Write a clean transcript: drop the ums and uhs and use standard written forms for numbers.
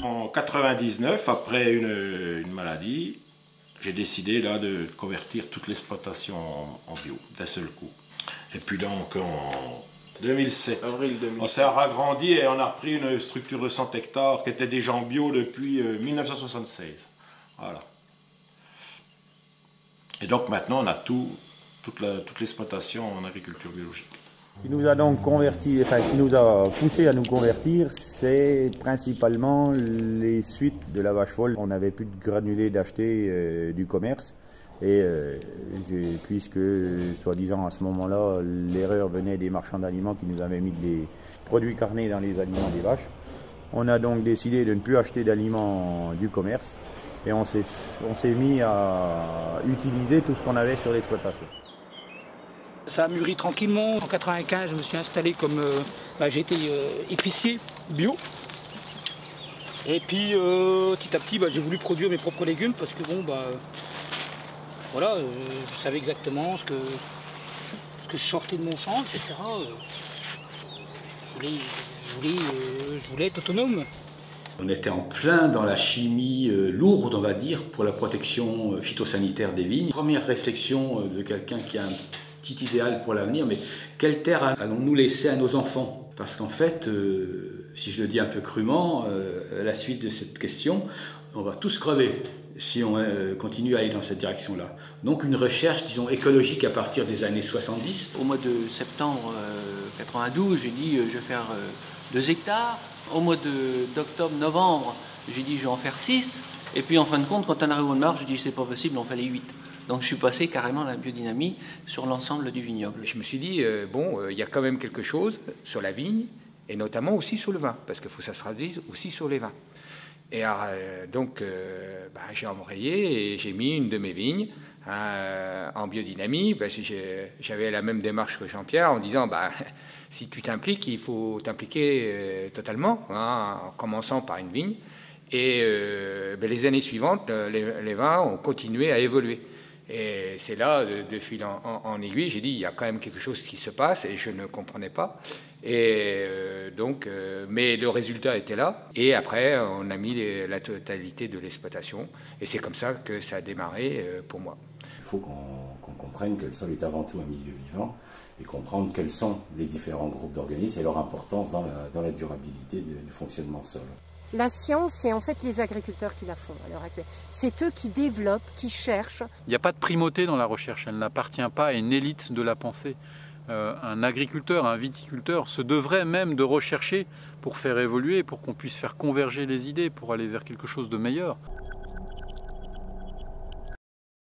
En 99, après une maladie, j'ai décidé là de convertir toute l'exploitation en bio, d'un seul coup. Et puis donc en 2007, Avril 2007. on s'est agrandi et on a repris une structure de 100 hectares qui était déjà en bio depuis 1976. Voilà. Et donc maintenant on a toute l'exploitation en agriculture biologique. Qui nous a donc converti, enfin qui nous a poussé à nous convertir, c'est principalement les suites de la vache folle. On n'avait plus de granulés d'acheter du commerce et puisque soi-disant à ce moment-là l'erreur venait des marchands d'aliments qui nous avaient mis des produits carnés dans les aliments des vaches, on a donc décidé de ne plus acheter d'aliments du commerce et on s'est mis à utiliser tout ce qu'on avait sur l'exploitation. Ça a mûri tranquillement. En 95, je me suis installé comme j'étais épicier bio. Et puis petit à petit, j'ai voulu produire mes propres légumes parce que voilà, je savais exactement ce que je sortais de mon champ, etc. Je voulais être autonome. On était en plein dans la chimie lourde, on va dire, pour la protection phytosanitaire des vignes. Première réflexion de quelqu'un qui a un petit idéal pour l'avenir, mais quelle terre allons-nous laisser à nos enfants? Parce qu'en fait, si je le dis un peu crûment, à la suite de cette question, on va tous crever si on continue à aller dans cette direction-là. Donc une recherche, disons, écologique à partir des années 70. Au mois de septembre 92, j'ai dit je vais faire 2 hectares. Au mois d'octobre-novembre, j'ai dit je vais en faire 6. Et puis en fin de compte, quand on arrive au mois de mars, j'ai dit c'est pas possible, on fallait 8. Donc je suis passé carrément à la biodynamie sur l'ensemble du vignoble. Je me suis dit, il y a quand même quelque chose sur la vigne, et notamment aussi sur le vin, parce qu'il faut que ça se traduise aussi sur les vins. Et donc j'ai embrayé et j'ai mis une de mes vignes en biodynamie, parce que j'avais la même démarche que Jean-Pierre en disant, si tu t'impliques, il faut t'impliquer totalement, en commençant par une vigne. Et les années suivantes, les vins ont continué à évoluer. Et c'est là, de fil en aiguille, j'ai dit, il y a quand même quelque chose qui se passe et je ne comprenais pas. Et mais le résultat était là. Et après, on a mis la totalité de l'exploitation. Et c'est comme ça que ça a démarré pour moi. Il faut qu'on comprenne que le sol est avant tout un milieu vivant et comprendre quels sont les différents groupes d'organismes et leur importance dans la durabilité du fonctionnement sol. La science, c'est en fait les agriculteurs qui la font à l'heure actuelle. C'est eux qui développent, qui cherchent. Il n'y a pas de primauté dans la recherche, elle n'appartient pas à une élite de la pensée. Un agriculteur, un viticulteur se devrait même de rechercher pour faire évoluer, pour qu'on puisse faire converger les idées, pour aller vers quelque chose de meilleur.